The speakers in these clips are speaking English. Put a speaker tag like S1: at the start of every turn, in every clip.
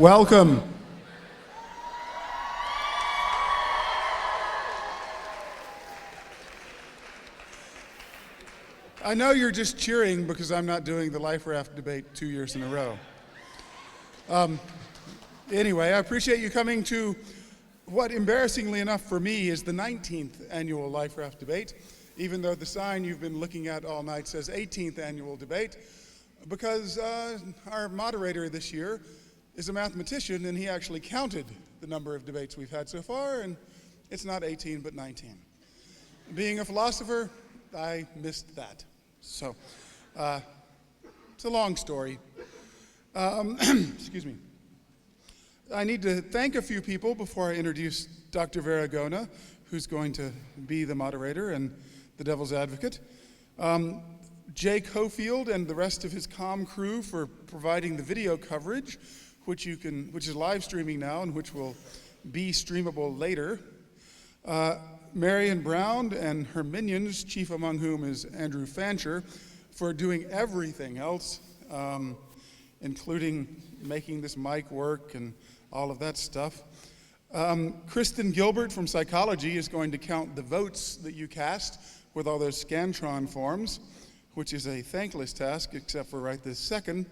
S1: Welcome. I know you're just cheering because I'm not doing the Life Raft debate 2 years in a row. Anyway, I appreciate you coming to what, embarrassingly enough for me, is the 19th annual Life Raft debate, even though the sign you've been looking at all night says 18th annual debate, because our moderator this year is a mathematician, and he actually counted the number of debates we've had so far, and it's not 18, but 19. Being a philosopher, I missed that. So, it's a long story. Excuse me. I need to thank a few people before I introduce Dr. Varagona, who's going to be the moderator and the devil's advocate. Jay Cofield and the rest of his comm crew for providing the video coverage, which is live streaming now and which will be streamable later. Marion Brown and her minions, chief among whom is Andrew Fancher, for doing everything else, including making this mic work and all of that stuff. Kristen Gilbert from psychology is going to count the votes that you cast with all those Scantron forms, which is a thankless task, except for right this second.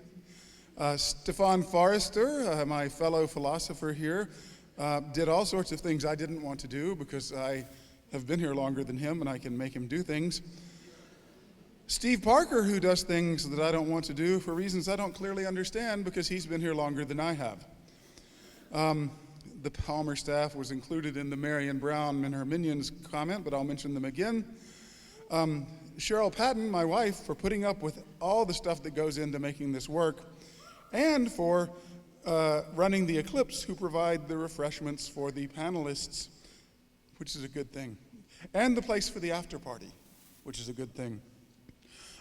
S1: Stefan Forrester, my fellow philosopher here, did all sorts of things I didn't want to do because I have been here longer than him and I can make him do things. Steve Parker, who does things that I don't want to do for reasons I don't clearly understand because he's been here longer than I have. The Palmer staff was included in the Marion Brown and her minions comment, but I'll mention them again. Cheryl Patton, my wife, for putting up with all the stuff that goes into making this work, and for running the Eclipse, who provide the refreshments for the panelists, which is a good thing, and the place for the after party, which is a good thing.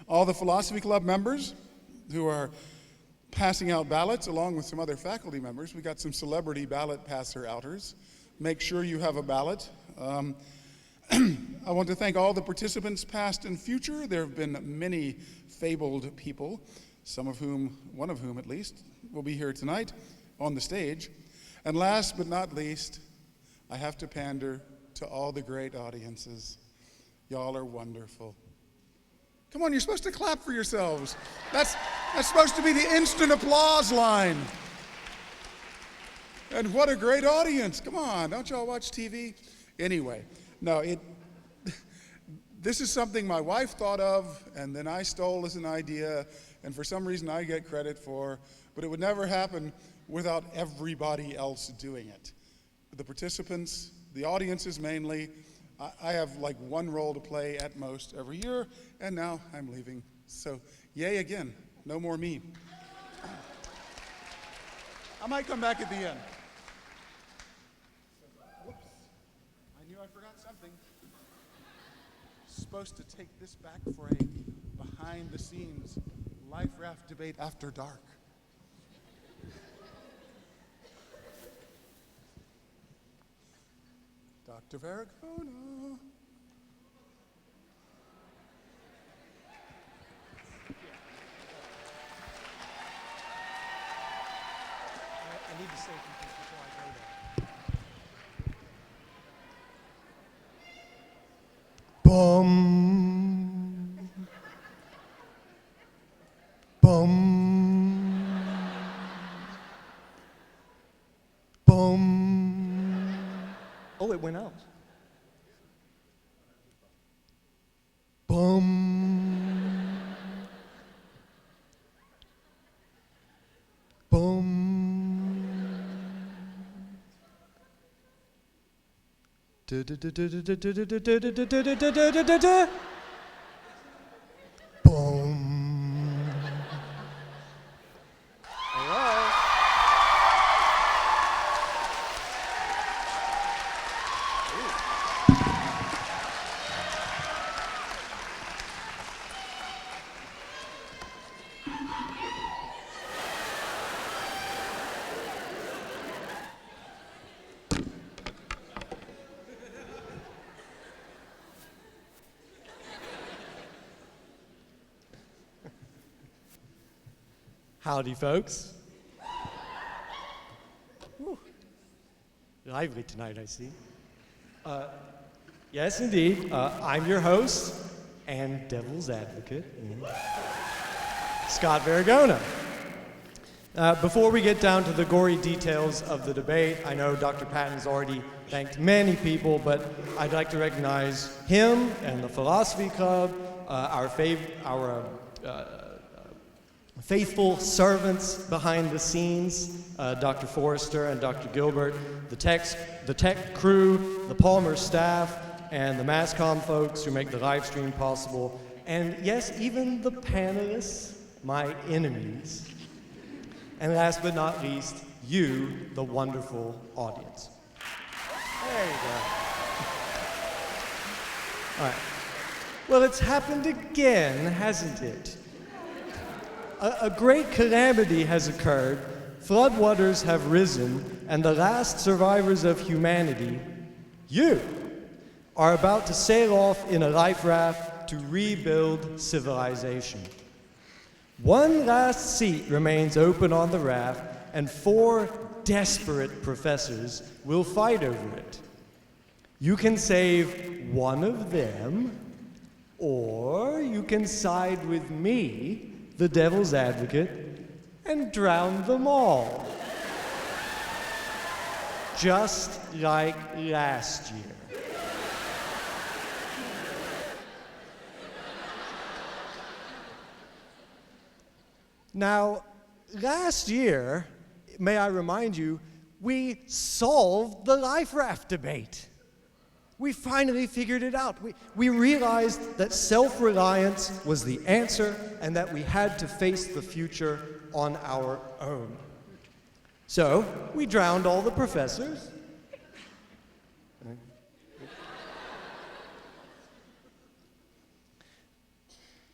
S1: All the Philosophy Club members who are passing out ballots along with some other faculty members. We got some celebrity ballot passer-outers. Make sure you have a ballot. I want to thank all the participants past and future. There have been many fabled people, one of whom at least, will be here tonight on the stage. And last but not least, I have to pander to all the great audiences. Y'all are wonderful. Come on, you're supposed to clap for yourselves. That's supposed to be the instant applause line. And what a great audience. Come on, don't y'all watch TV? Anyway, no, this is something my wife thought of, and then I stole as an idea, and for some reason I get credit for, but it would never happen without everybody else doing it. The participants, the audiences mainly. I have like one role to play at most every year, and now I'm leaving. So yay again, no more me. I might come back at the end. Whoops, I knew I forgot something. Supposed to take this back for a behind the scenes Life Raft debate after dark. Dr. Varagona.
S2: I need to say something before I go there. Bum. Bum. Bum. Oh, it went out. Bum. Bum. Da da da da da da da da da da da da da da da. Boom. All right. Howdy, folks.
S3: lively tonight, I see. Yes, indeed. I'm your host and devil's advocate, Scott Varagona. Before we get down to the gory details of the debate, I know Dr. Patton's already thanked many people, but I'd like to recognize him and the Philosophy Club, our faithful servants behind the scenes, Dr. Forrester and Dr. Gilbert, the tech crew, the Palmer staff, and the MassCom folks who make the live stream possible, and yes, even the panelists, my enemies. And last but not least, you, the wonderful audience. There you go. All right. Well, it's happened again, hasn't it? A great calamity has occurred, floodwaters have risen, and the last survivors of humanity, you, are about to sail off in a life raft to rebuild civilization. One last seat remains open on the raft, and 4 desperate professors will fight over it. You can save one of them, or you can side with me, the devil's advocate, and drown them all. Just like last year. Now, last year, may I remind you, we solved the life raft debate. We finally figured it out. We realized that self-reliance was the answer and that we had to face the future on our own. So, we drowned all the professors.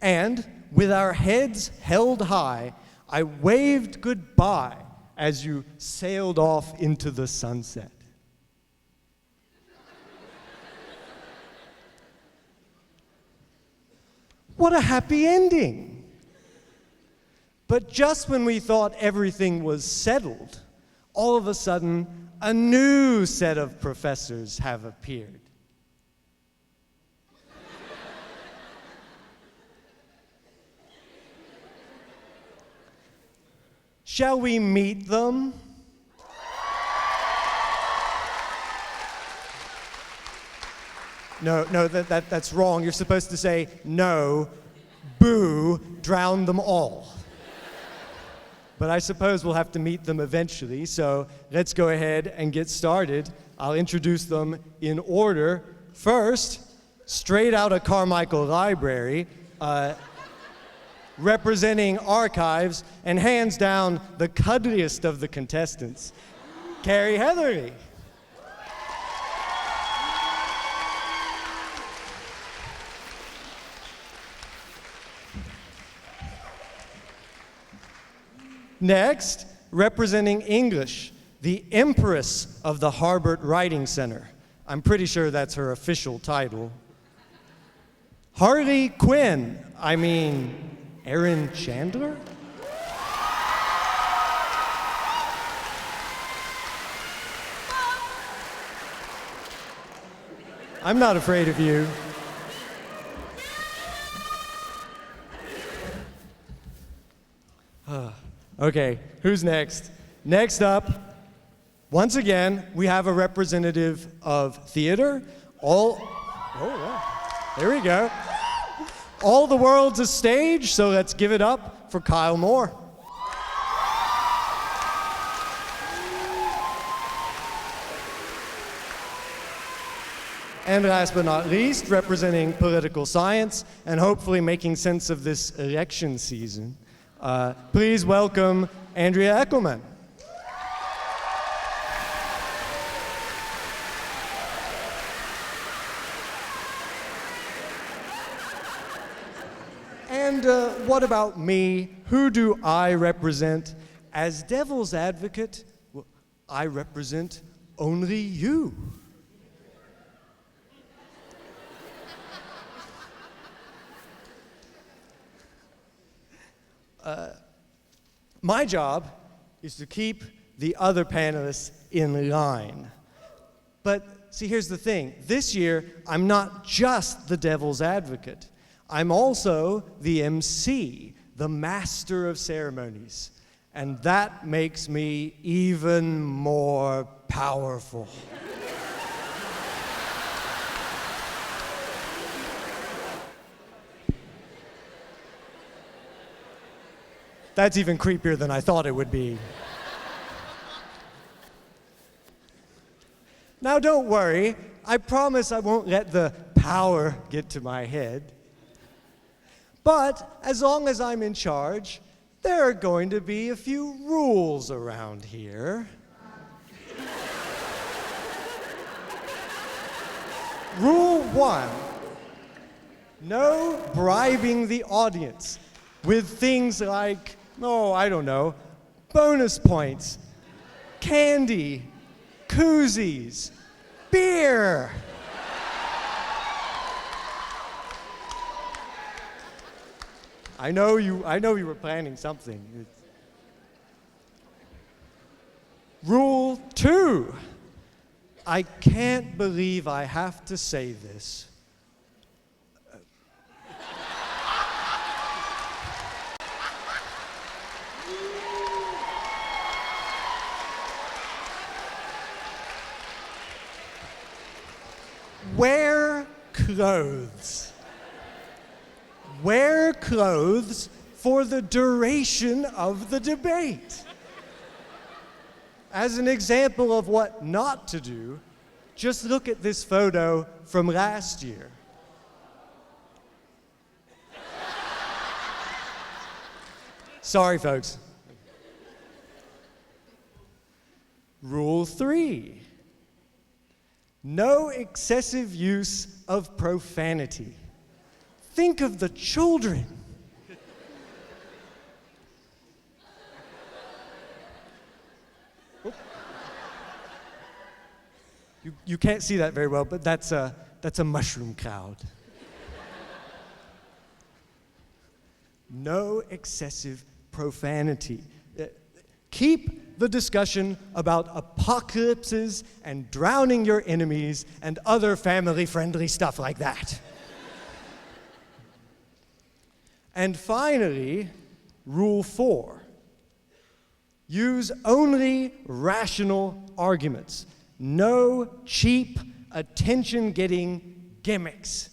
S3: And with our heads held high, I waved goodbye as you sailed off into the sunset. What a happy ending! But just when we thought everything was settled, all of a sudden, a new set of professors have appeared. Shall we meet them? No, that's wrong. You're supposed to say, no, boo, drown them all. But I suppose we'll have to meet them eventually, so let's go ahead and get started. I'll introduce them in order. First, straight out of Carmichael Library, representing archives, and hands down the cuddliest of the contestants, Carrie Heatherly. Next, representing English, the Empress of the Harbert Writing Center. I'm pretty sure that's her official title. Harley Quinn, Erin Chandler? I'm not afraid of you. Okay, who's next? Next up, once again, we have a representative of theater. There we go. All the world's a stage, so let's give it up for Kyle Moore. And last but not least, representing political science and hopefully making sense of this election season, please welcome Andrea Eckelman. And what about me? Who do I represent? As devil's advocate, well, I represent only you. My job is to keep the other panelists in line. But see, here's the thing. This year, I'm not just the devil's advocate. I'm also the MC, the master of ceremonies. And that makes me even more powerful. That's even creepier than I thought it would be. Now don't worry, I promise I won't let the power get to my head. But as long as I'm in charge, there are going to be a few rules around here. Rule 1, no bribing the audience with things like, I don't know, bonus points, candy, koozies, beer. I know you were planning something. Rule 2. I can't believe I have to say this. Wear clothes. Wear clothes for the duration of the debate. As an example of what not to do, just look at this photo from last year. Sorry, folks. Rule 3. No excessive use of profanity. Think of the children. You can't see that very well, but that's a mushroom cloud. No excessive profanity. Keep the discussion about apocalypses and drowning your enemies and other family-friendly stuff like that. And finally, Rule 4. Use only rational arguments. No cheap, attention-getting gimmicks.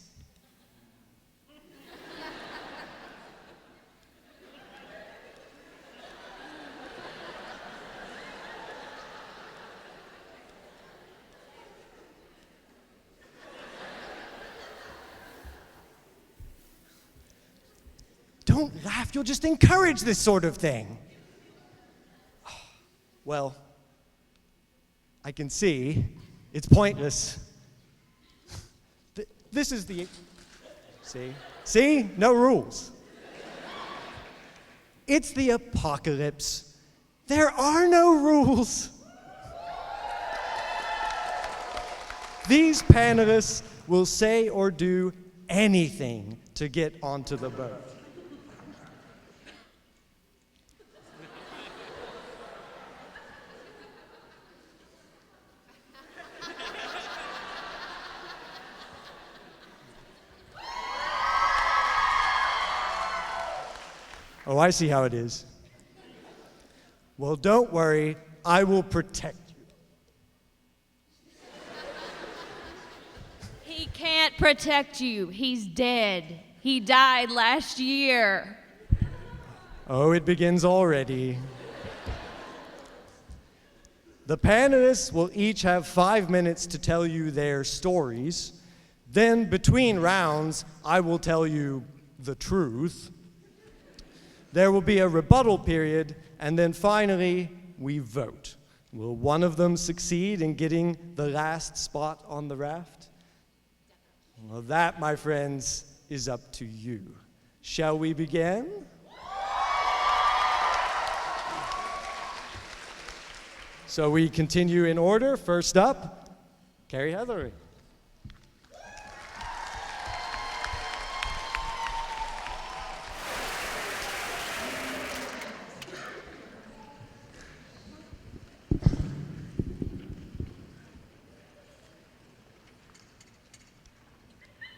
S3: Don't laugh, you'll just encourage this sort of thing. Well, I can see it's pointless. This is the... See? No rules. It's the apocalypse. There are no rules. These panelists will say or do anything to get onto the boat. Oh, I see how it is. Well, don't worry, I will protect you.
S4: He can't protect you. He's dead. He died last year.
S3: Oh, it begins already. The panelists will each have 5 minutes to tell you their stories. Then, between rounds, I will tell you the truth. There will be a rebuttal period, and then finally, we vote. Will one of them succeed in getting the last spot on the raft? Well, that, my friends, is up to you. Shall we begin? So we continue in order. First up, Carrie Heathery.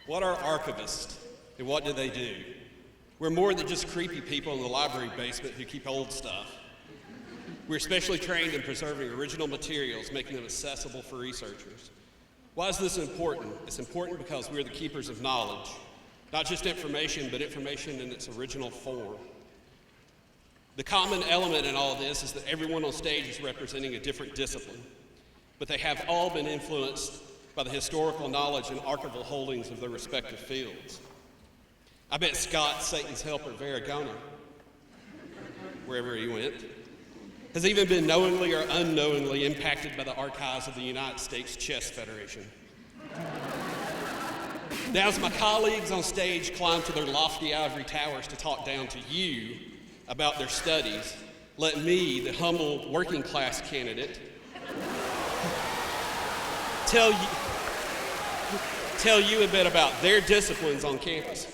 S5: What are archivists, and what do they do? We're more than just creepy people in the library basement who keep old stuff. We're specially trained in preserving original materials, making them accessible for researchers. Why is this important? It's important because we're the keepers of knowledge, not just information, but information in its original form. The common element in all this is that everyone on stage is representing a different discipline, but they have all been influenced by the historical knowledge and archival holdings of their respective fields. I bet Scott, Satan's helper, Varagona, wherever he went, has even been knowingly or unknowingly impacted by the archives of the United States Chess Federation. Now, as my colleagues on stage climb to their lofty ivory towers to talk down to you about their studies, let me, the humble working class candidate, tell you a bit about their disciplines on campus.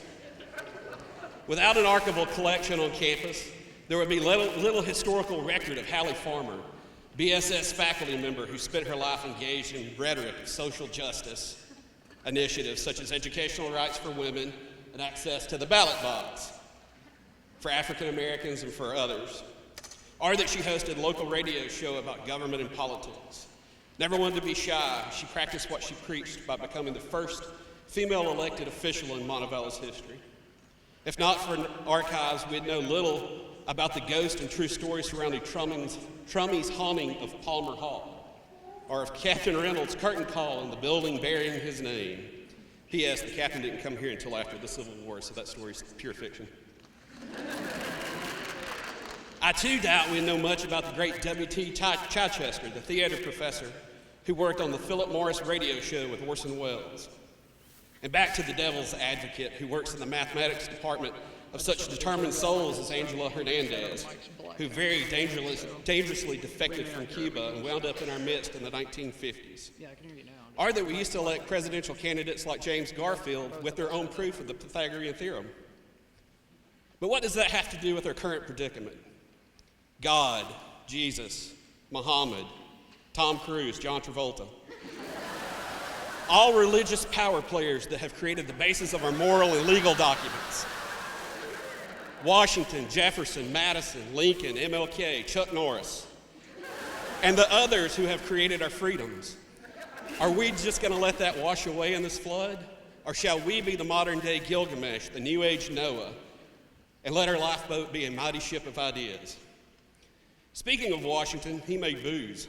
S5: Without an archival collection on campus, there would be little historical record of Hallie Farmer, BSS faculty member who spent her life engaged in rhetoric of social justice initiatives such as educational rights for women and access to the ballot box for African Americans and for others. Or that she hosted a local radio show about government and politics. Never wanted to be shy, she practiced what she preached by becoming the first female elected official in Montevallo's history. If not for archives, we'd know little about the ghost and true stories surrounding Trummy's haunting of Palmer Hall, or of Captain Reynolds' curtain call in the building bearing his name. P.S. The captain didn't come here until after the Civil War, so that story's pure fiction. I too doubt we know much about the great W.T. Chichester, the theater professor who worked on the Philip Morris radio show with Orson Welles. And back to the devil's advocate who works in the mathematics department of such determined souls as Angela Hernandez, who very dangerously defected from Cuba and wound up in our midst in the 1950s.
S2: Yeah, I can hear you now.
S5: Or that we used to elect presidential candidates like James Garfield with their own proof of the Pythagorean theorem. But what does that have to do with our current predicament? God, Jesus, Muhammad, Tom Cruise, John Travolta. All religious power players that have created the basis of our moral and legal documents. Washington, Jefferson, Madison, Lincoln, MLK, Chuck Norris, and the others who have created our freedoms. Are we just going to let that wash away in this flood? Or shall we be the modern day Gilgamesh, the new age Noah, and let our lifeboat be a mighty ship of ideas? Speaking of Washington, he made booze.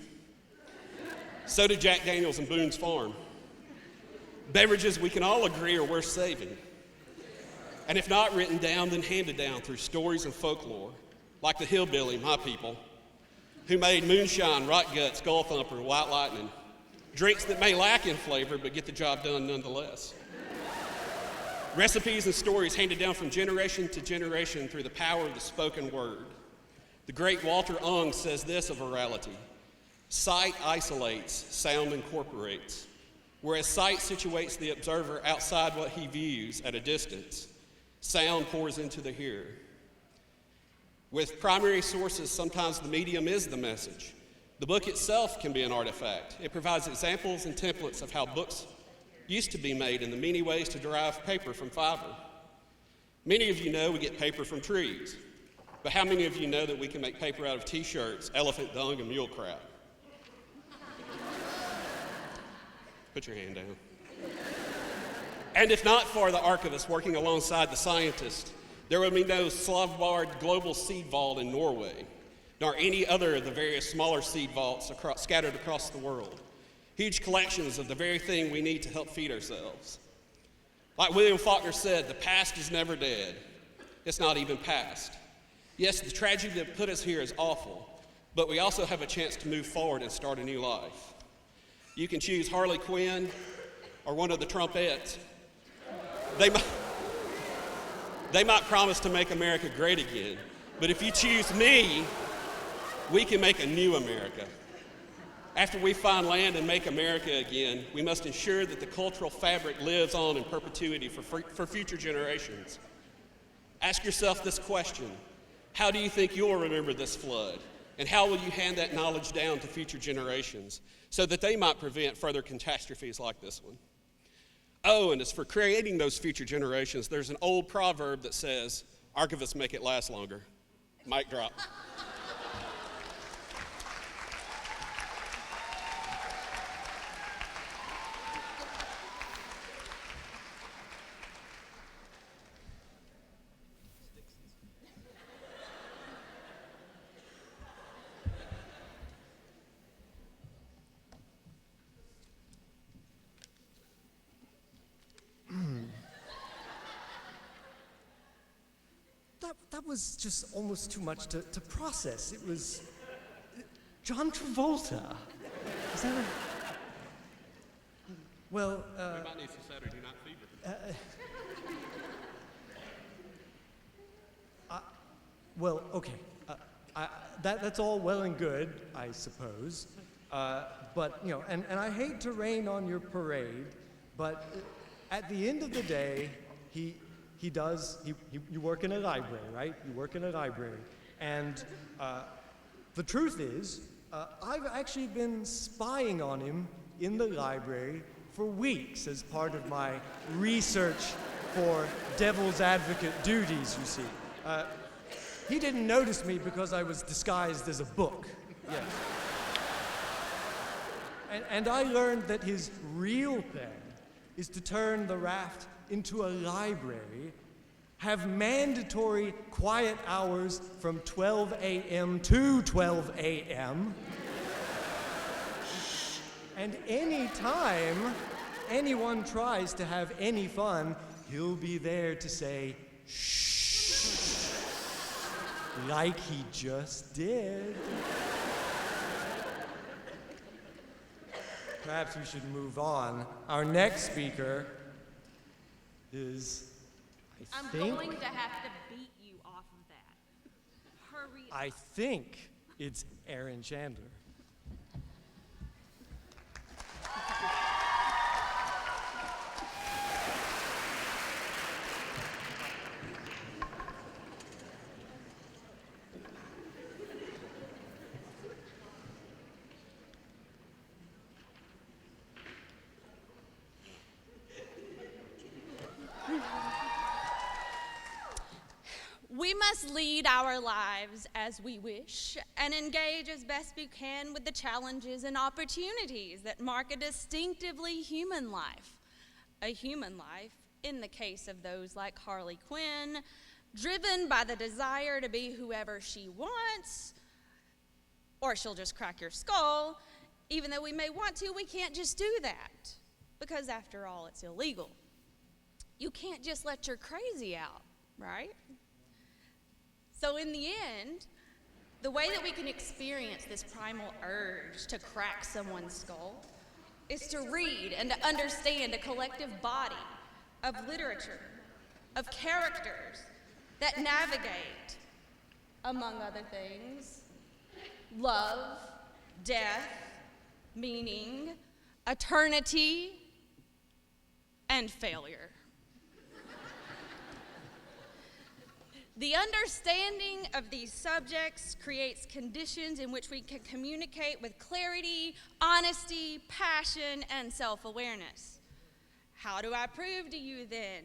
S5: So did Jack Daniels and Boone's Farm. Beverages we can all agree are worth saving. And if not written down, then handed down through stories and folklore, like the hillbilly, my people, who made moonshine, rot gut, skull thumper, white lightning, drinks that may lack in flavor but get the job done nonetheless. Recipes and stories handed down from generation to generation through the power of the spoken word. The great Walter Ung says this of orality: sight isolates, sound incorporates. Whereas sight situates the observer outside what he views at a distance, sound pours into the hearer. With primary sources, sometimes the medium is the message. The book itself can be an artifact. It provides examples and templates of how books used to be made and the many ways to derive paper from fiber. Many of you know we get paper from trees, but how many of you know that we can make paper out of t-shirts, elephant dung, and mule crap? Put your hand down. And if not for the archivists working alongside the scientists, there would be no Svalbard Global Seed Vault in Norway, nor any other of the various smaller seed vaults scattered across the world. Huge collections of the very thing we need to help feed ourselves. Like William Faulkner said, the past is never dead. It's not even past. Yes, the tragedy that put us here is awful, but we also have a chance to move forward and start a new life. You can choose Harley Quinn or one of the Trumpettes. They might promise to make America great again, but if you choose me, we can make a new America. After we find land and make America again, we must ensure that the cultural fabric lives on in perpetuity for future generations. Ask yourself this question: how do you think you'll remember this flood? And how will you hand that knowledge down to future generations so that they might prevent further catastrophes like this one? Oh, and as for creating those future generations, there's an old proverb that says, archivists make it last longer. Mic drop.
S3: That was just almost too much to process. It was John Travolta. Is that a... Well,
S5: We might need some Saturday Night Fever.
S3: Well, okay. That's all well and good, I suppose. But, you know, and I hate to rain on your parade, but at the end of the day, you work in a library, right? You work in a library. And the truth is, I've actually been spying on him in the library for weeks as part of my research for devil's advocate duties, you see. He didn't notice me because I was disguised as a book. Yes. And I learned that his real plan is to turn the Raft into a library, have mandatory quiet hours from 12 a.m. to 12 a.m., and any time anyone tries to have any fun, he'll be there to say, shh, like he just did. Perhaps we should move on. Our next speaker is,
S4: I'm going to have to beat you off of that. Hurry up.
S3: I think it's Aaron Chandler.
S6: We must lead our lives as we wish and engage as best we can with the challenges and opportunities that mark a distinctively human life. A human life, in the case of those like Harley Quinn, driven by the desire to be whoever she wants, or she'll just crack your skull. Even though we may want to, we can't just do that, because after all, it's illegal. You can't just let your crazy out, right? So in the end, the way that we can experience this primal urge to crack someone's skull is to read and to understand a collective body of literature, of characters that navigate, among other things, love, death, meaning, eternity, and failure. The understanding of these subjects creates conditions in which we can communicate with clarity, honesty, passion, and self-awareness. How do I prove to you then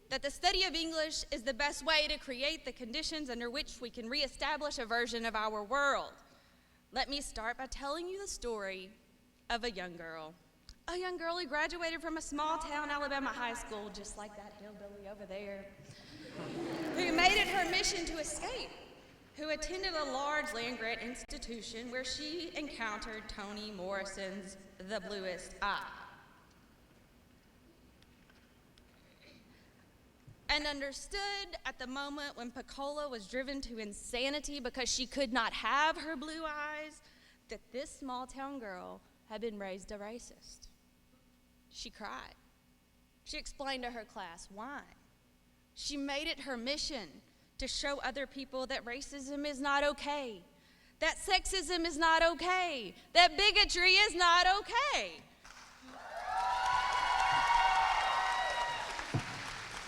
S6: that the study of English is the best way to create the conditions under which we can reestablish a version of our world? Let me start by telling you the story of a young girl who graduated from a small town Alabama high school, just like that hillbilly over there, who made it her mission to escape, who attended a large land-grant institution where she encountered Toni Morrison's The Bluest Eye, and understood at the moment when Pecola was driven to insanity because she could not have her blue eyes, that this small-town girl had been raised a racist. She cried. She explained to her class why. She made it her mission to show other people that racism is not okay, that sexism is not okay, that bigotry is not okay.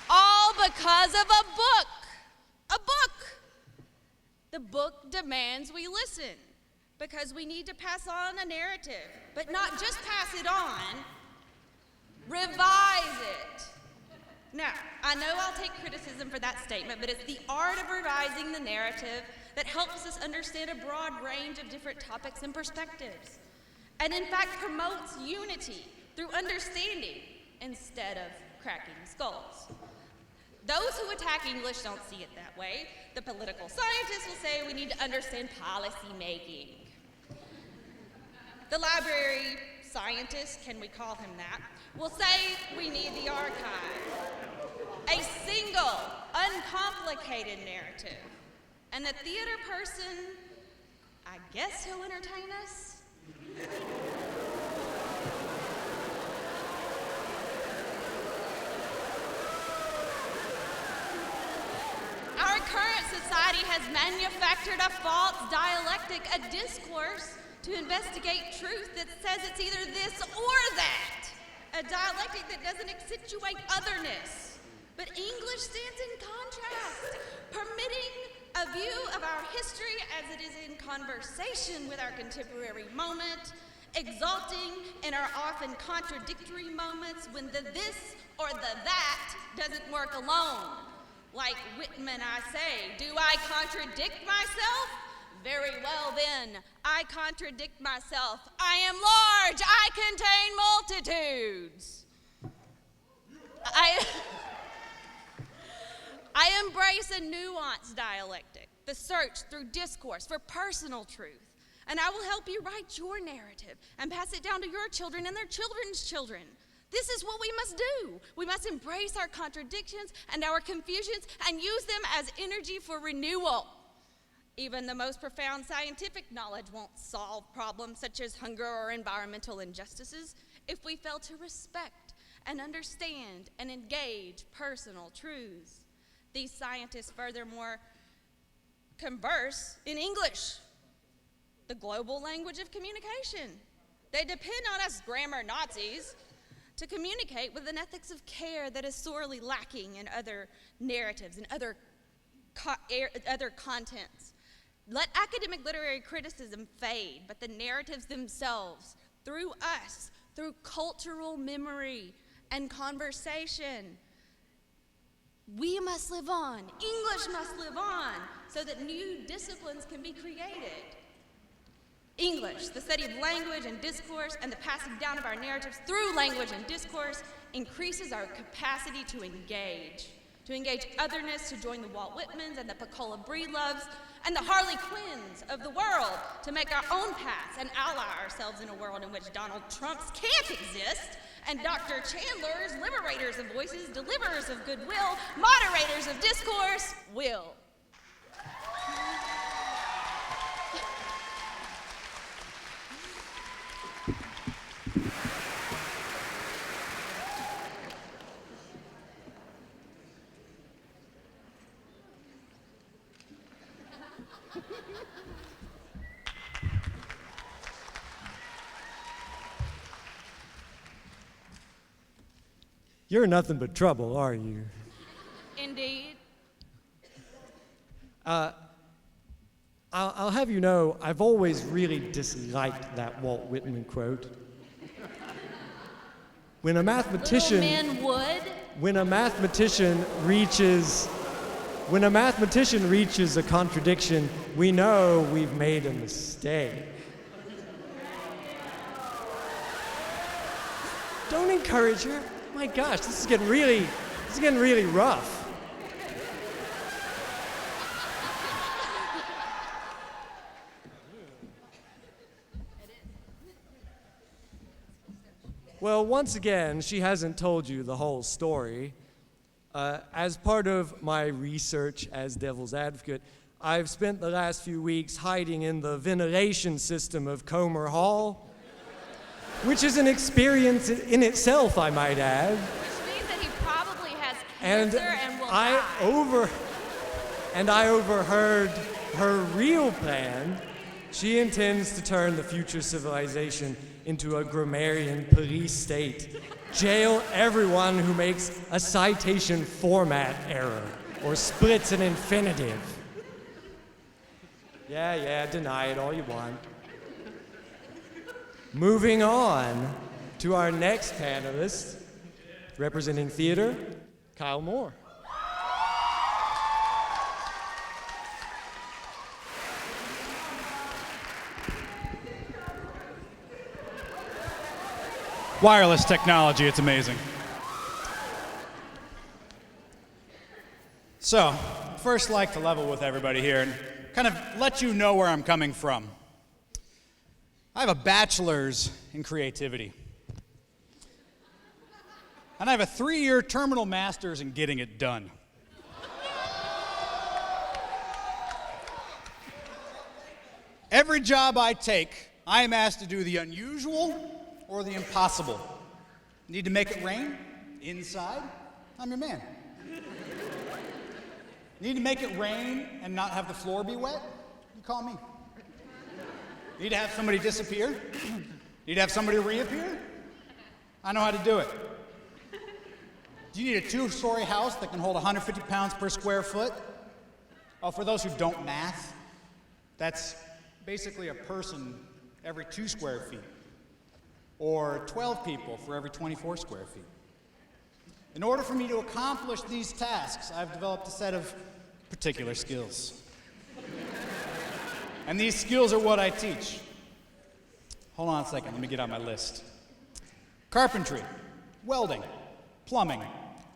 S6: All because of a book. A book. The book demands we listen because we need to pass on a narrative, but not just pass it on, revise it. Now, I know I'll take criticism for that statement, but it's the art of revising the narrative that helps us understand a broad range of different topics and perspectives, and in fact promotes unity through understanding instead of cracking skulls. Those who attack English don't see it that way. The political scientists will say we need to understand policy making. The library scientist, can we call him that, will say we need the archive. A single, uncomplicated narrative. And the theater person, I guess he'll entertain us? Our current society has manufactured a false dialectic, a discourse to investigate truth that says it's either this or that. A dialectic that doesn't accentuate otherness. But English stands in contrast, permitting a view of our history as it is in conversation with our contemporary moment, exalting in our often contradictory moments when the this or the that doesn't work alone. Like Whitman, I say, do I contradict myself? Very well then, I contradict myself. I am large, I contain multitudes. I embrace a nuanced dialectic, the search through discourse for personal truth. And I will help you write your narrative and pass it down to your children and their children's children. This is what we must do. We must embrace our contradictions and our confusions and use them as energy for renewal. Even the most profound scientific knowledge won't solve problems such as hunger or environmental injustices if we fail to respect and understand and engage personal truths. These scientists furthermore converse in English, the global language of communication. They depend on us grammar Nazis to communicate with an ethics of care that is sorely lacking in other narratives and other contents. Let academic literary criticism fade, but the narratives themselves, through us, through cultural memory and conversation, we must live on. English must live on so that new disciplines can be created. English, the study of language and discourse and the passing down of our narratives through language and discourse increases our capacity to engage otherness, to join the Walt Whitmans and the Pecola Breedloves and the Harley Quinns of the world, to make our own paths and ally ourselves in a world in which Donald Trumps can't exist, and Dr. Chandler's liberators of voices, deliverers of goodwill, moderators of discourse will.
S3: You're nothing but trouble, are you?
S6: Indeed.
S3: I'll have you know, I've always really disliked that Walt Whitman quote. When a mathematician reaches a contradiction, we know we've made a mistake. Don't encourage her. My gosh, this is getting really rough. Well, once again, she hasn't told you the whole story. As part of my research as devil's advocate, I've spent the last few weeks hiding in the ventilation system of Comer Hall, which is an experience in itself, I might add.
S6: Which means that he probably has cancer and will die.
S3: I overheard her real plan. She intends to turn the future civilization into a grammarian police state. Jail everyone who makes a citation format error or splits an infinitive. Yeah, deny it all you want. Moving on to our next panelist, representing theater, Kyle Moore.
S7: Wireless technology, it's amazing. So, first like to level with everybody here and kind of let you know where I'm coming from. I have a bachelor's in creativity. And I have a 3-year terminal master's in getting it done. Every job I take, I am asked to do the unusual or the impossible. Need to make it rain? Inside? I'm your man. Need to make it rain and not have the floor be wet? You call me. Need to have somebody disappear? Need to have somebody reappear? I know how to do it. Do you need a 2-story house that can hold 150 pounds per square foot? Oh, for those who don't math, that's basically a person every 2 square feet, or 12 people for every 24 square feet. In order for me to accomplish these tasks, I've developed a set of particular skills. And these skills are what I teach. Hold on a second, let me get on my list. Carpentry, welding, plumbing,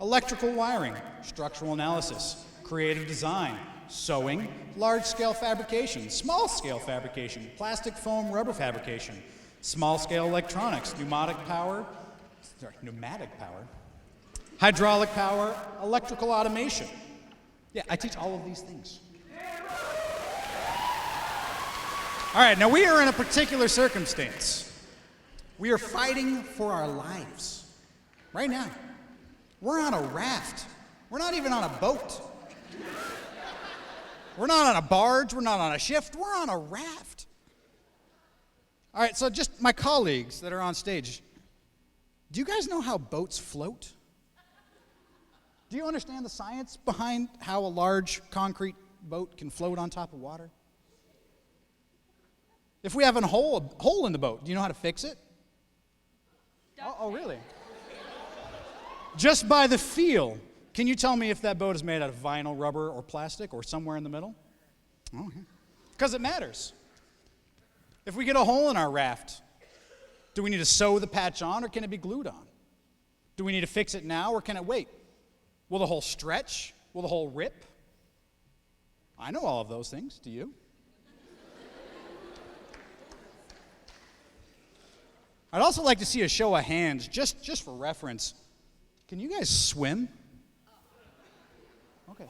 S7: electrical wiring, structural analysis, creative design, sewing, large-scale fabrication, small-scale fabrication, plastic foam rubber fabrication, small-scale electronics, pneumatic power, hydraulic power, electrical automation. Yeah, I teach all of these things. All right, now we are in a particular circumstance. We are fighting for our lives. Right now. We're on a raft. We're not even on a boat. We're not on a barge. We're not on a shift. We're on a raft. All right, so just my colleagues that are on stage, do you guys know how boats float? Do you understand the science behind how a large concrete boat can float on top of water? If we have a hole in the boat, do you know how to fix it? Oh, really? Just by the feel, can you tell me if that boat is made out of vinyl, rubber, or plastic, or somewhere in the middle? Oh, yeah. Because it matters. If we get a hole in our raft, do we need to sew the patch on, or can it be glued on? Do we need to fix it now, or can it wait? Will the hole stretch? Will the hole rip? I know all of those things. Do you? I'd also like to see a show of hands, just for reference. Can you guys swim? Okay.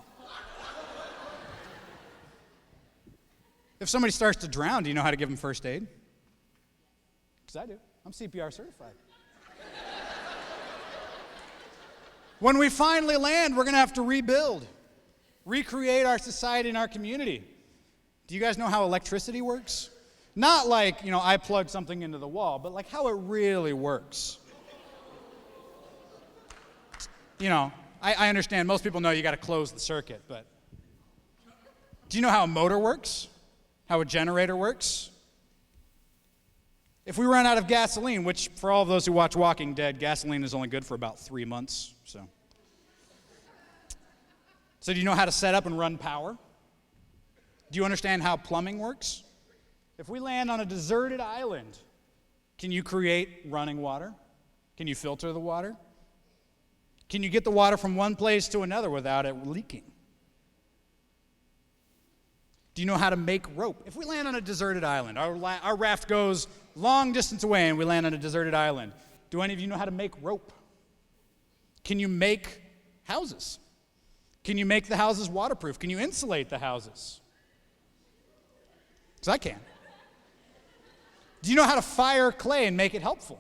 S7: If somebody starts to drown, do you know how to give them first aid? Because I do. I'm CPR certified. When we finally land, we're going to have to rebuild, recreate our society and our community. Do you guys know how electricity works? Not like, I plug something into the wall, but like how it really works. I understand most people know you got to close the circuit, but do you know how a motor works? How a generator works? If we run out of gasoline, which for all of those who watch Walking Dead, gasoline is only good for about 3 months, so do you know how to set up and run power? Do you understand how plumbing works? If we land on a deserted island, can you create running water? Can you filter the water? Can you get the water from one place to another without it leaking? Do you know how to make rope? If we land on a deserted island, our raft goes long distance away and we land on a deserted island, do any of you know how to make rope? Can you make houses? Can you make the houses waterproof? Can you insulate the houses? Because I can. Do you know how to fire clay and make it helpful?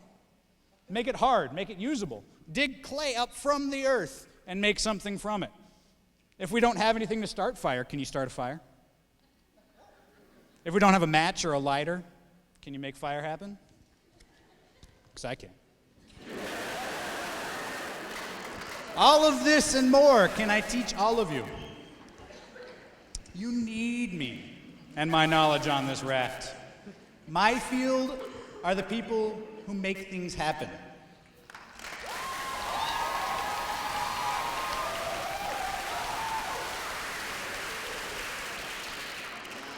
S7: Make it hard, make it usable. Dig clay up from the earth and make something from it. If we don't have anything to start fire, can you start a fire? If we don't have a match or a lighter, can you make fire happen? Because I can. All of this and more can I teach all of you. You need me and my knowledge on this raft. My field are the people who make things happen.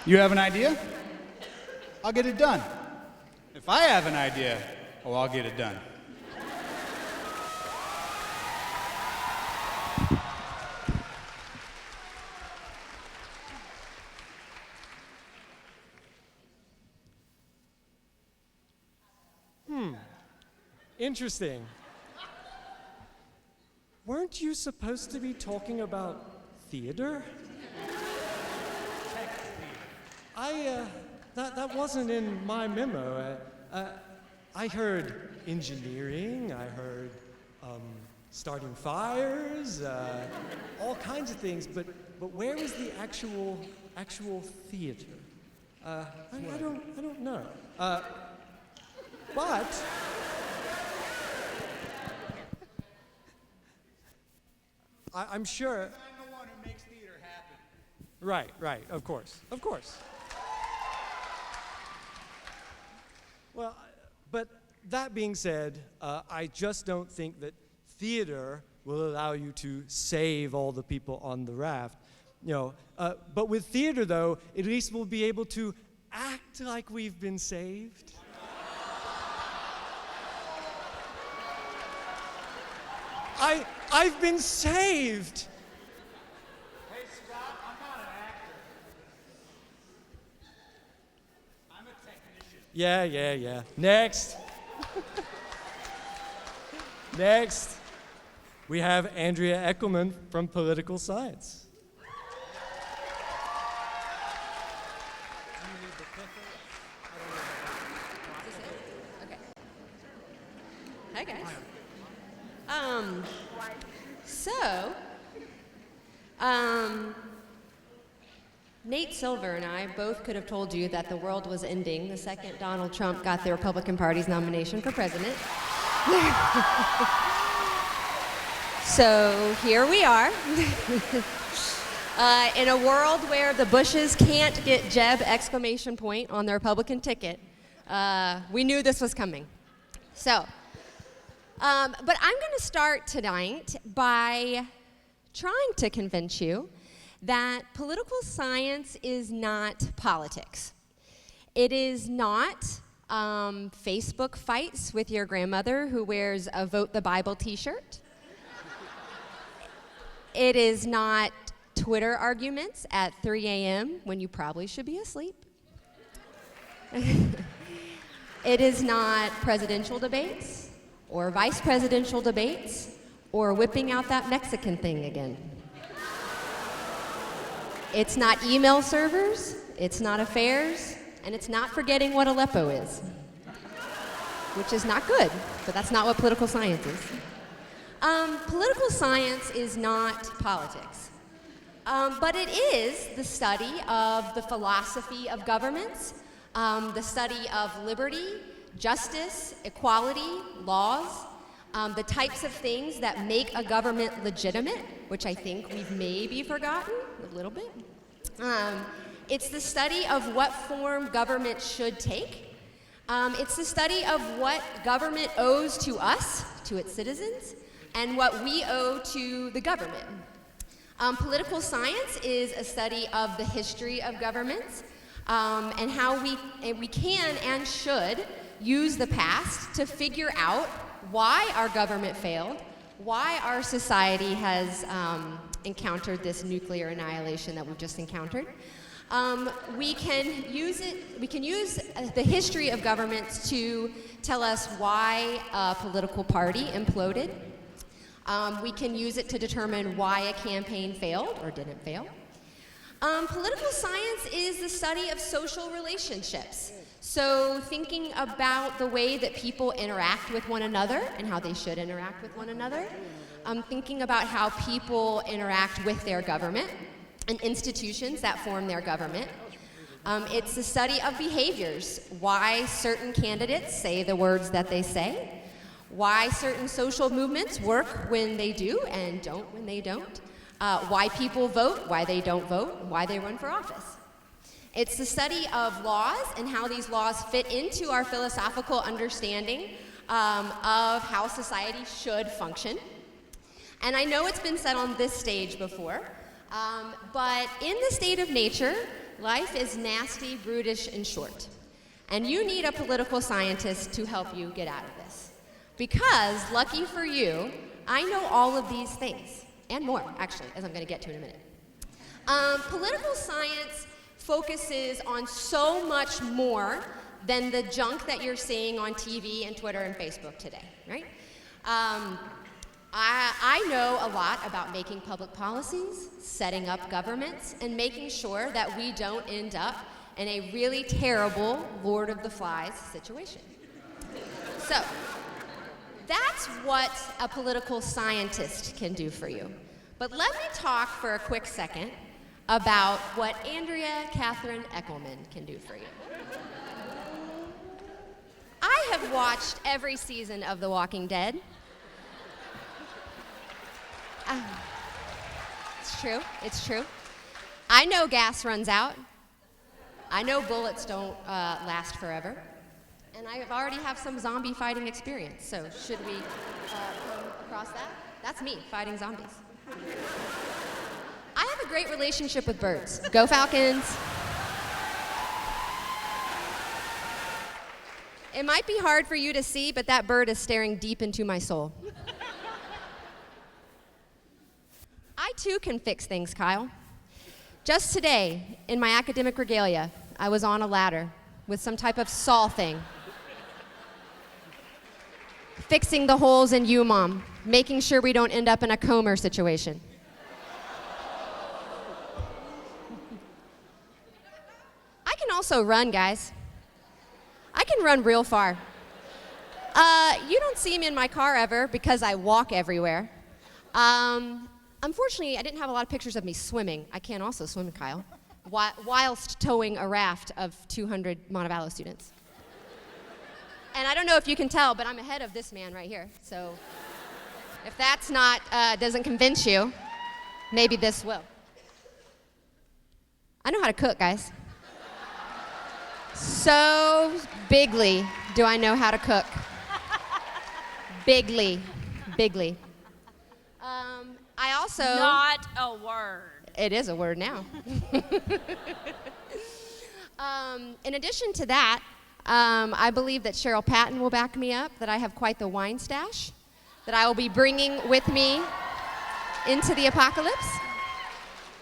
S7: You have an idea? I'll get it done. If I have an idea, oh, I'll get it done.
S3: Interesting. Weren't you supposed to be talking about theater? That wasn't in my memo. I heard engineering, I heard starting fires, all kinds of things, but where was the actual theater? I don't know. But I'm sure.
S7: I'm the one who makes theater happen.
S3: Right, of course. Well, but that being said, I just don't think that theater will allow you to save all the people on the raft. But with theater, though, at least we'll be able to act like we've been saved. I've been saved.
S7: Hey, Scott, I'm not an actor. I'm a technician.
S3: Yeah. Next. Next, we have Andrea Eckelman from Political Science.
S8: Okay. Hi, guys. Nate Silver and I both could have told you that the world was ending the second Donald Trump got the Republican Party's nomination for president. So here we are. In a world where the Bushes can't get Jeb ! On their Republican ticket, we knew this was coming. So, but I'm going to start tonight by trying to convince you that political science is not politics. It is not Facebook fights with your grandmother who wears a Vote the Bible t-shirt. It is not Twitter arguments at 3 a.m. when you probably should be asleep. It is not presidential debates or vice presidential debates or whipping out that Mexican thing again. It's not email servers, it's not affairs, and it's not forgetting what Aleppo is, which is not good, but that's not what political science is. Political science is not politics, but it is the study of the philosophy of governments, the study of liberty, justice, equality, laws, the types of things that make a government legitimate, which I think we've maybe forgotten a little bit. It's the study of what form government should take. It's the study of what government owes to us, to its citizens, and what we owe to the government. Political science is a study of the history of governments and how we can and should use the past to figure out why our government failed, why our society has encountered this nuclear annihilation that we've just encountered. We can use the history of governments to tell us why a political party imploded. We can use it to determine why a campaign failed or didn't fail. Political science is the study of social relationships. So thinking about the way that people interact with one another and how they should interact with one another. Thinking about how people interact with their government and institutions that form their government. It's the study of behaviors, why certain candidates say the words that they say, why certain social movements work when they do and don't when they don't, why people vote, why they don't vote, why they run for office. It's the study of laws and how these laws fit into our philosophical understanding of how society should function. And I know it's been said on this stage before, but in the state of nature, life is nasty, brutish, and short. And you need a political scientist to help you get out of this. Because, lucky for you, I know all of these things, and more, actually, as I'm going to get to in a minute. Political science focuses on so much more than the junk that you're seeing on TV and Twitter and Facebook today, right? I know a lot about making public policies, setting up governments, and making sure that we don't end up in a really terrible Lord of the Flies situation. So, that's what a political scientist can do for you. But let me talk for a quick second about what Andrea Catherine Eckelman can do for you. I have watched every season of The Walking Dead. It's true, it's true. I know gas runs out. I know bullets don't last forever. And I already have some zombie fighting experience, so should we come across that? That's me, fighting zombies. I have a great relationship with birds. Go Falcons. It might be hard for you to see, but that bird is staring deep into my soul. I too can fix things, Kyle. Just today, in my academic regalia, I was on a ladder with some type of saw thing. Fixing the holes in you, Mom, making sure we don't end up in a Comer situation. I can also run, guys. I can run real far. You don't see me in my car ever because I walk everywhere. Unfortunately, I didn't have a lot of pictures of me swimming. I can also swim, Kyle, whilst towing a raft of 200 Montevallo students. And I don't know if you can tell, but I'm ahead of this man right here. So if that's not, doesn't convince you, maybe this will. I know how to cook, guys. So bigly do I know how to cook. Bigly. I also...
S4: Not a word.
S8: It is a word now. In addition to that, I believe that Cheryl Patton will back me up, that I have quite the wine stash that I will be bringing with me into the apocalypse.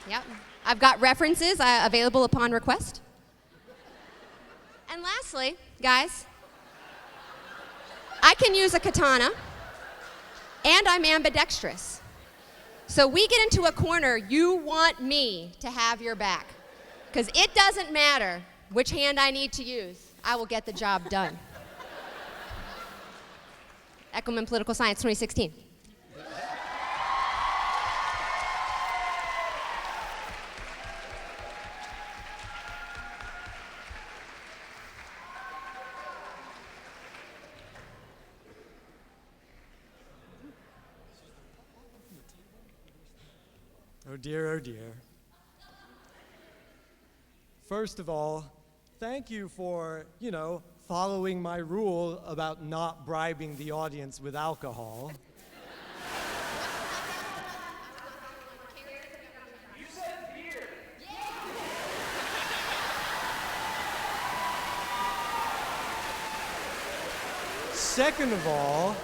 S8: Yep. I've got references available upon request. And lastly, guys, I can use a katana, and I'm ambidextrous. So we get into a corner, you want me to have your back. Because it doesn't matter which hand I need to use, I will get the job done. Eckelman Political Science 2016.
S3: Oh dear, oh dear. First of all, thank you for, following my rule about not bribing the audience with alcohol.
S9: You said beer.
S3: Second of all,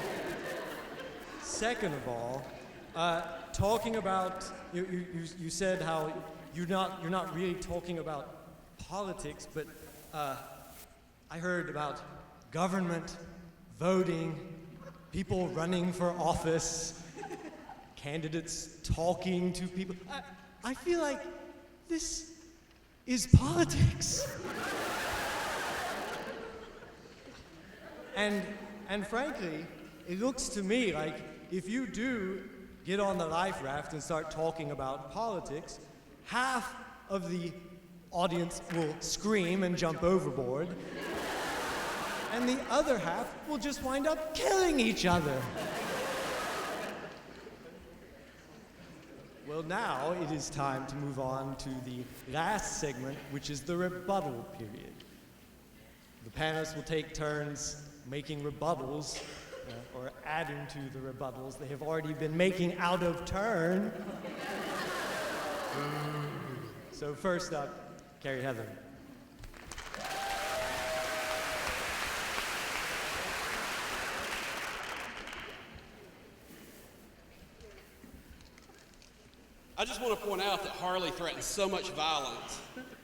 S3: talking about, you said how you're not really talking about politics, but I heard about government, voting, people running for office, candidates talking to people. I feel like this is politics. And frankly, it looks to me like if you do get on the life raft and start talking about politics, half of the audience will scream and jump overboard, and the other half will just wind up killing each other. Well, now it is time to move on to the last segment, which is the rebuttal period. The panelists will take turns making rebuttals, or adding to the rebuttals they have already been making out of turn. So first up, Carrie Heather.
S5: I just want to point out that Harley threatens so much violence,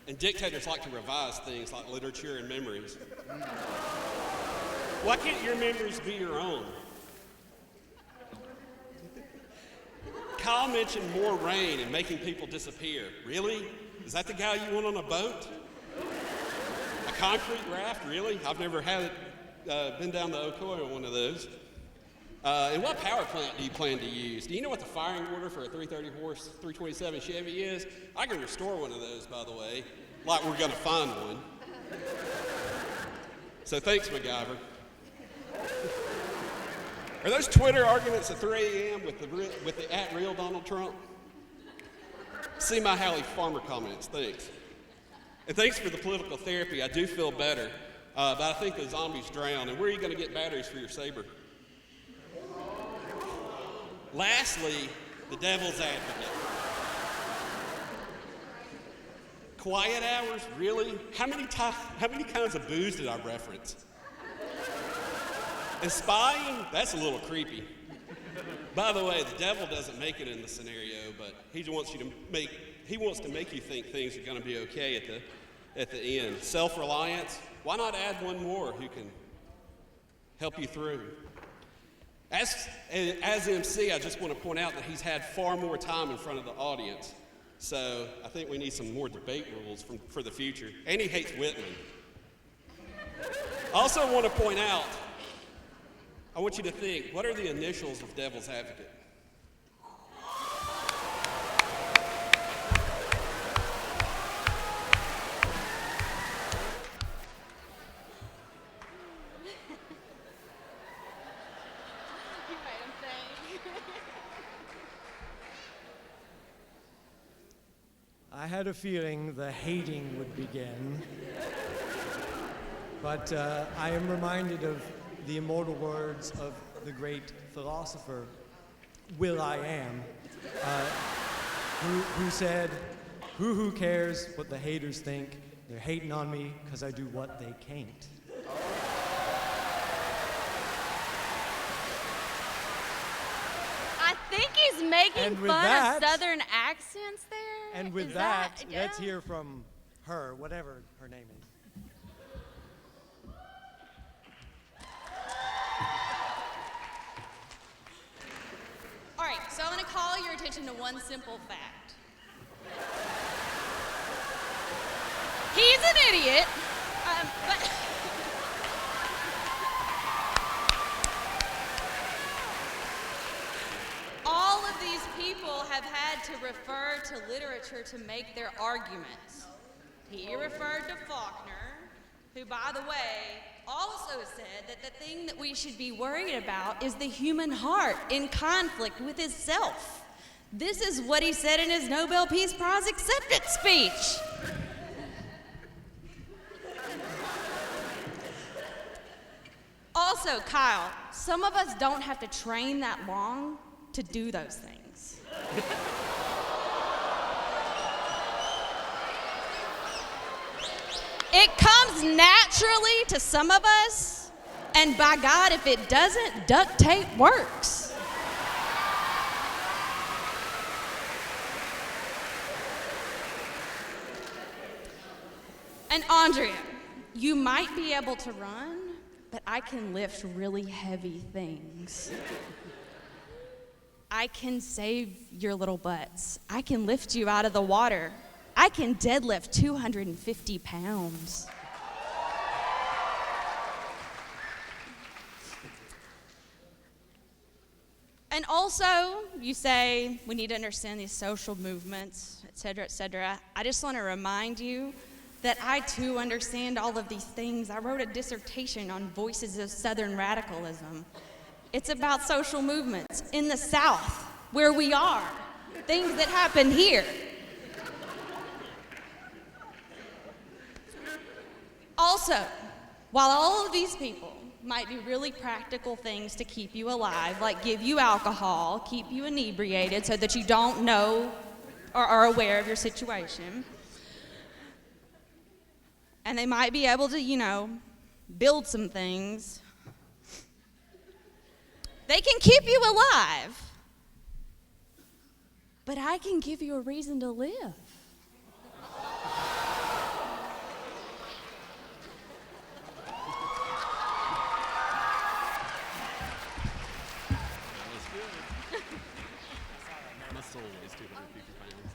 S5: and dictators like to revise things like literature and memories. Why can't your memories be your own? Kyle mentioned more rain and making people disappear. Really? Is that the guy you want on a boat? A concrete raft? Really? I've never been down the Ocoee on one of those. And what power plant do you plan to use? Do you know what the firing order for a 330 horse 327 Chevy is? I can restore one of those, by the way, like we're going to find one. So thanks, MacGyver. Are those Twitter arguments at 3 a.m. with the @real Donald Trump? See my Hallie Farmer comments, thanks. And thanks for the political therapy. I do feel better, but I think the zombies drown. And where are you going to get batteries for your saber? Lastly, the devil's advocate. Quiet hours, really? How many kinds of booze did I reference? And spying, that's a little creepy. By the way, the devil doesn't make it in the scenario, but he wants to make you think things are going to be okay at the end. Self-reliance, why not add one more who can help you through? As MC, I just want to point out that he's had far more time in front of the audience. So I think we need some more debate rules for the future. And he hates Whitman. I also want to point out, I want you to think, what are the initials of Devil's Advocate?
S3: I had a feeling the hating would begin, but I am reminded of the immortal words of the great philosopher Will.I.Am, who said, who cares what the haters think? They're hating on me because I do what they can't.
S4: I think he's making
S3: And with
S4: fun
S3: that-
S4: of Southern accents there.
S3: And with
S4: Is
S3: that,
S4: yeah?
S3: let's hear from her, whatever her name is.
S6: All right, so I'm going to call your attention to one simple fact. He's an idiot, but all of these people have had to refer to literature to make their arguments. He referred to Faulkner, who, by the way, also said that the thing that we should be worried about is the human heart in conflict with itself. This is what he said in his Nobel Peace Prize acceptance speech. Also, Kyle, some of us don't have to train that long to do those things. It comes naturally to some of us, and by God, if it doesn't, duct tape works. And Andrea, you might be able to run, but I can lift really heavy things. I can save your little butts. I can lift you out of the water. I can deadlift 250 pounds. And also, you say we need to understand these social movements, et cetera, et cetera. I just want to remind you that I too understand all of these things. I wrote a dissertation on voices of Southern radicalism. It's about social movements in the South, where we are, things that happen here. Also, while all of these people might be really practical things to keep you alive, like give you alcohol, keep you inebriated so that you don't know or are aware of your situation, and they might be able to, build some things. They can keep you alive, but I can give you a reason to live.
S5: My soul weighs 250 pounds.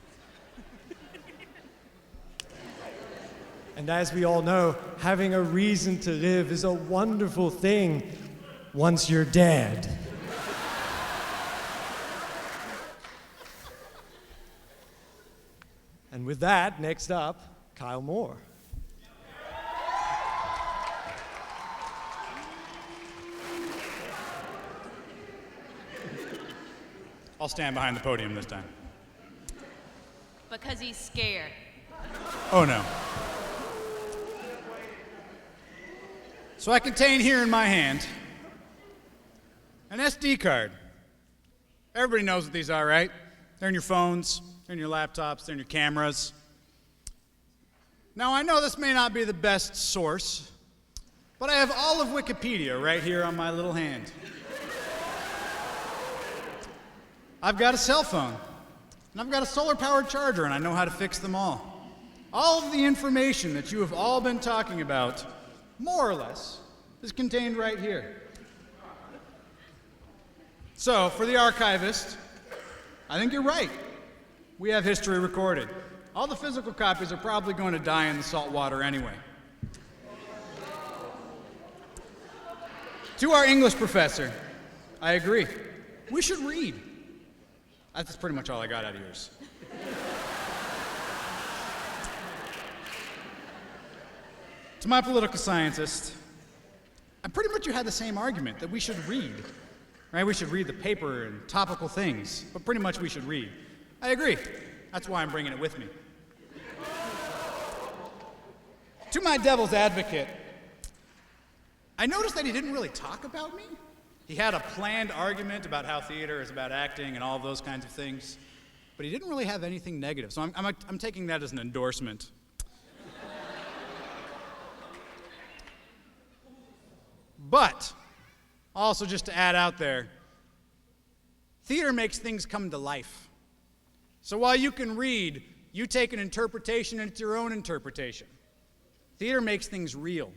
S3: And as we all know, having a reason to live is a wonderful thing once you're dead. And with that, next up, Kyle Moore.
S7: I'll stand behind the podium this time.
S4: Because he's scared.
S7: Oh no. So I contain here in my hand an SD card. Everybody knows what these are, right? They're in your phones, they're in your laptops, they're in your cameras. Now I know this may not be the best source, but I have all of Wikipedia right here on my little hand. I've got a cell phone, and I've got a solar-powered charger, and I know how to fix them all. All of the information that you have all been talking about, more or less, is contained right here. So, for the archivist, I think you're right. We have history recorded. All the physical copies are probably going to die in the salt water anyway. To our English professor, I agree. We should read. That's pretty much all I got out of yours. To my political scientist, I pretty much had the same argument that we should read. Right? We should read the paper and topical things, but pretty much we should read. I agree. That's why I'm bringing it with me. To my devil's advocate, I noticed that he didn't really talk about me. He had a planned argument about how theater is about acting and all of those kinds of things, but he didn't really have anything negative. So I'm taking that as an endorsement. But, also just to add out there, theater makes things come to life. So while you can read, you take an interpretation and it's your own interpretation. Theater makes things real.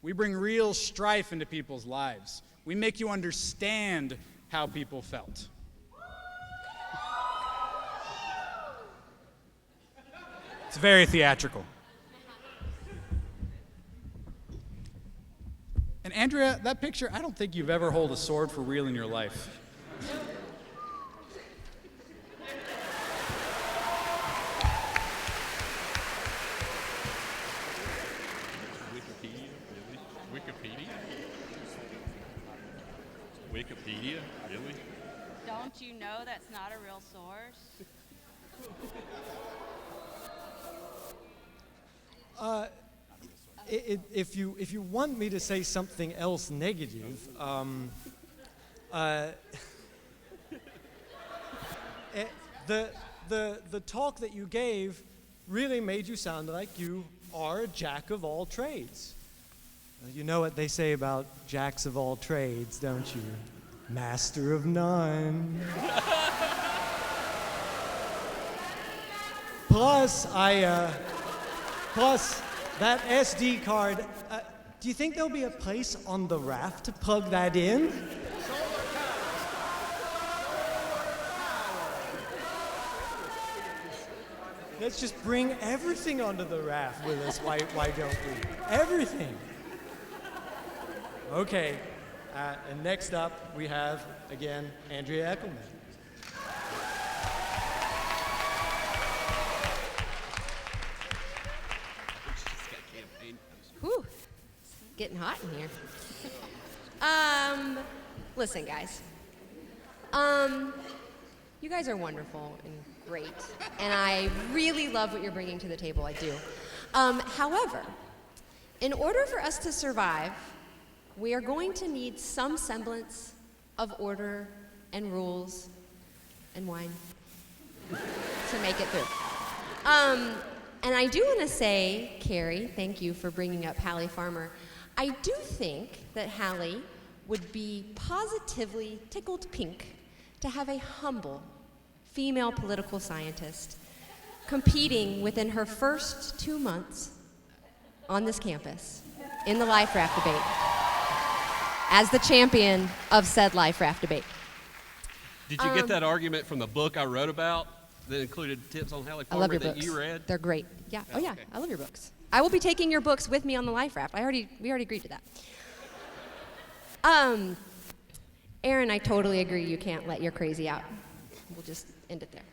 S7: We bring real strife into people's lives. We make you understand how people felt. It's very theatrical. And Andrea, that picture, I don't think you've ever held a sword for real in your life.
S5: Wikipedia? Really?
S4: Don't you know that's not a real source?
S3: If you want me to say something else negative, the talk that you gave really made you sound like you are a jack of all trades. You know what they say about jacks of all trades, don't you? Master of none. Plus, that SD card, do you think there'll be a place on the raft to plug that in? Let's just bring everything onto the raft with us, why don't we? Everything. Okay, and next up we have, again, Andrea Eckelman.
S8: Whew, getting hot in here. Listen, guys. You guys are wonderful and great, and I really love what you're bringing to the table. I do. However, in order for us to survive, we are going to need some semblance of order and rules and wine to make it through. And I do want to say, Carrie, thank you for bringing up Hallie Farmer. I do think that Hallie would be positively tickled pink to have a humble female political scientist competing within her first 2 months on this campus in the Life Raft debate as the champion of said Life Raft debate.
S5: Did you get that argument from the book I wrote about that included tips on Hallie
S8: I love
S5: Farmer
S8: your
S5: that
S8: books.
S5: you read?
S8: They're great. Yeah. Oh, yeah.
S5: okay.
S8: I love your books. I will be taking your books with me on the Life Raft. We already agreed to that. Aaron, I totally agree. You can't let your crazy out. We'll just end it there.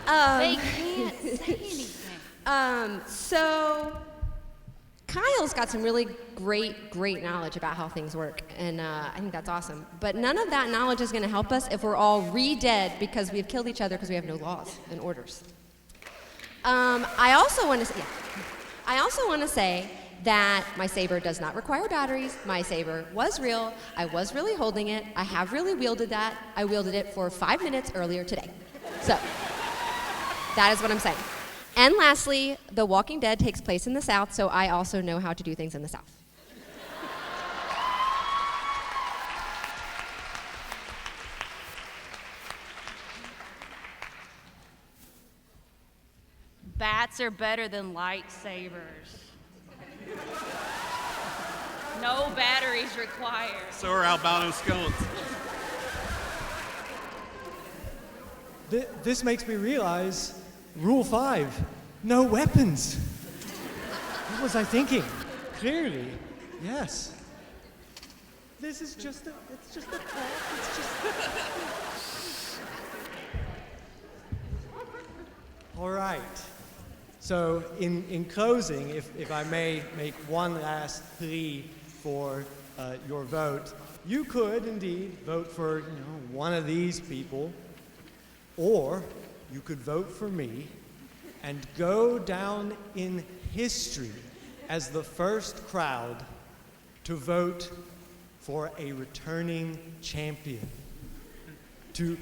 S4: They can't say anything.
S8: So Kyle's got some really great knowledge about how things work, and I think that's awesome. But none of that knowledge is going to help us if we're all re-dead because we've killed each other because we have no laws and orders. I also want to say that my saber does not require batteries. My saber was real. I was really holding it. I have really wielded that. I wielded it for 5 minutes earlier today. So that is what I'm saying. And lastly, The Walking Dead takes place in the South, so I also know how to do things in the South.
S4: Bats are better than lightsabers. No batteries required.
S5: So are albino skunks.
S3: This makes me realize Rule 5, no weapons. What was I thinking? Clearly, yes. This is just it's just a it's just All right. So in closing, if I may make one last plea for your vote, you could indeed vote for one of these people, or you could vote for me and go down in history as the first crowd to vote for a returning champion. To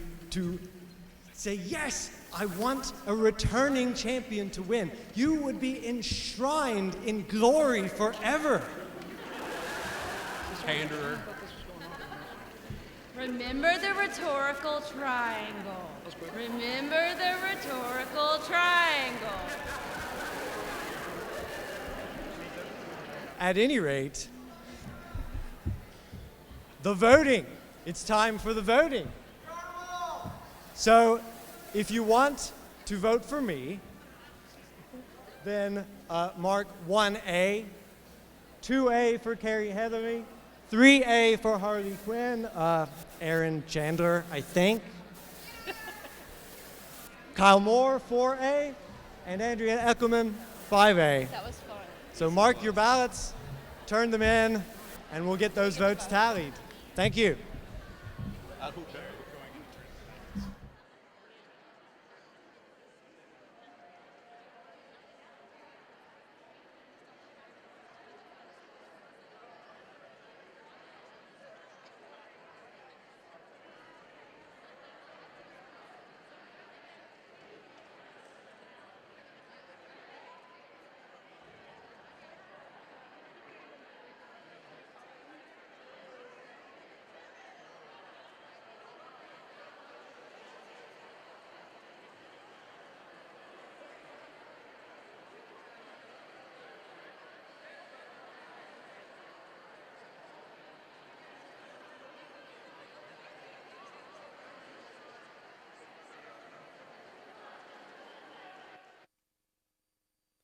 S3: say, yes, I want a returning champion to win. You would be enshrined in glory forever.
S5: Panderer.
S4: Remember the rhetorical triangle. Remember the rhetorical triangle.
S3: At any rate, the voting. It's time for the voting. So, if you want to vote for me, then mark 1A, 2A for Carrie Heatherly, 3A for Harley Quinn, Aaron Chandler, I think, Kyle Moore, 4A, and Andrea Eckelman, 5A.
S4: That was fun.
S3: So mark your ballots, turn them in, and we'll get those votes tallied. Thank you.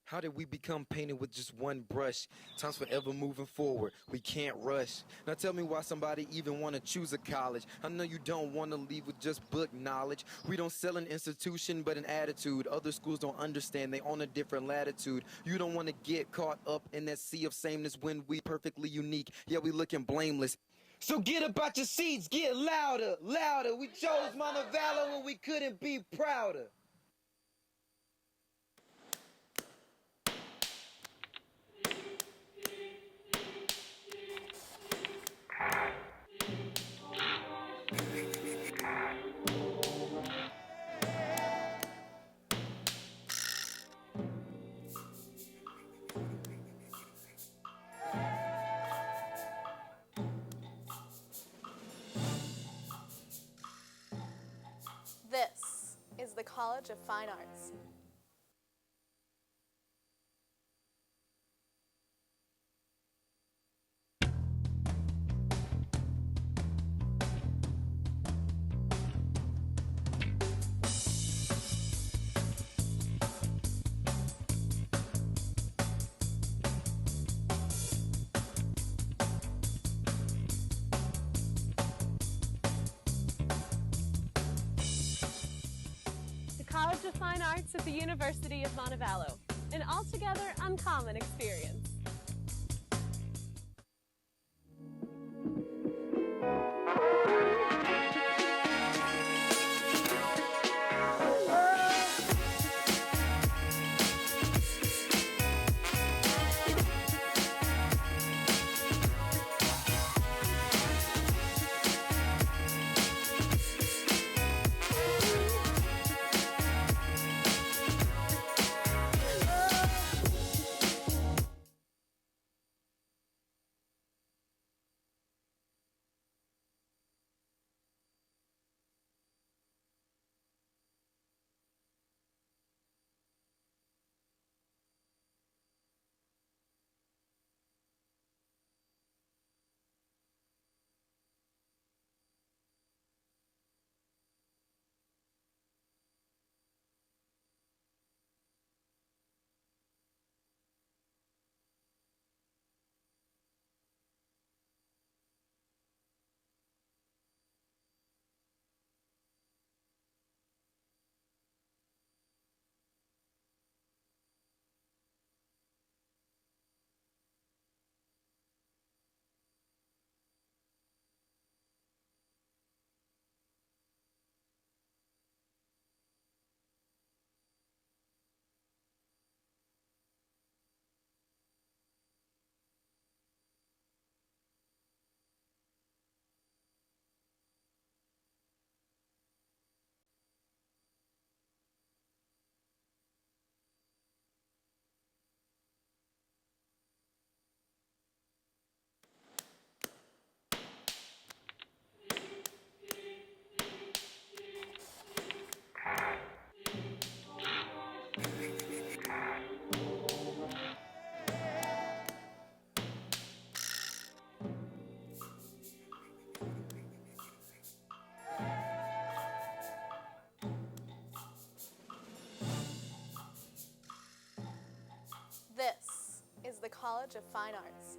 S10: How did we become painted with just one brush? Time's forever moving forward. We can't rush. Now tell me why somebody even want to choose a college. I know you don't want to leave with just book knowledge. We don't sell an institution, but an attitude. Other schools don't understand. They own a different latitude. You don't want to get caught up in that sea of sameness when we perfectly unique. Yeah, we looking blameless. So get up out your seats. Get louder, louder. We chose Montevallo when we couldn't be prouder.
S11: College of Fine Arts.
S12: College of Fine Arts at the University of Montevallo, an altogether uncommon experience. This is the College of Fine Arts.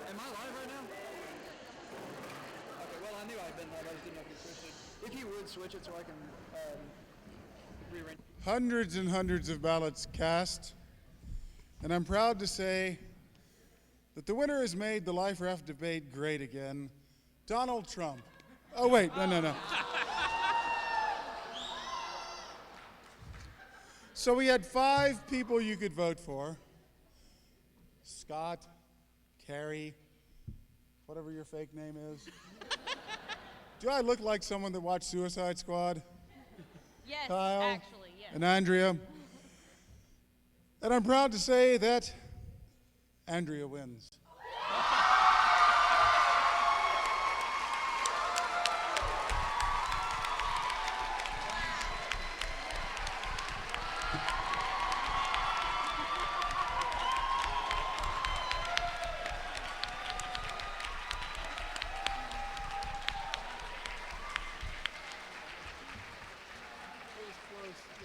S11: Am I live right now? Okay, well, I knew I'd been live. I just didn't know if you switched it. If you would switch it so I can rearrange.
S1: Hundreds and hundreds of ballots cast, and I'm proud to say that the winner has made the Life Raft debate great again, Donald Trump. Oh, wait, no. So we had 5 people you could vote for. Scott, Carrie, whatever your fake name is. Do I look like someone that watched Suicide Squad?
S4: Yes,
S1: Kyle,
S4: actually, yes.
S1: and Andrea. And I'm proud to say that Andrea wins.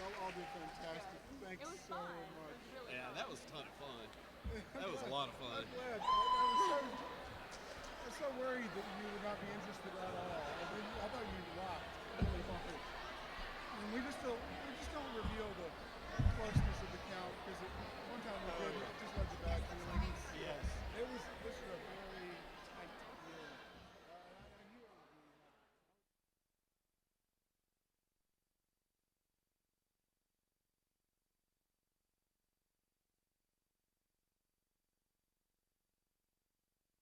S1: Y'all all did fantastic. Thanks so much.
S5: Yeah, that was a ton of fun. That was a lot of fun.
S1: I'm glad. I was so worried that you would not be interested at all. I thought you rocked. I really thought that. And we just don't reveal the closeness of the count because one time we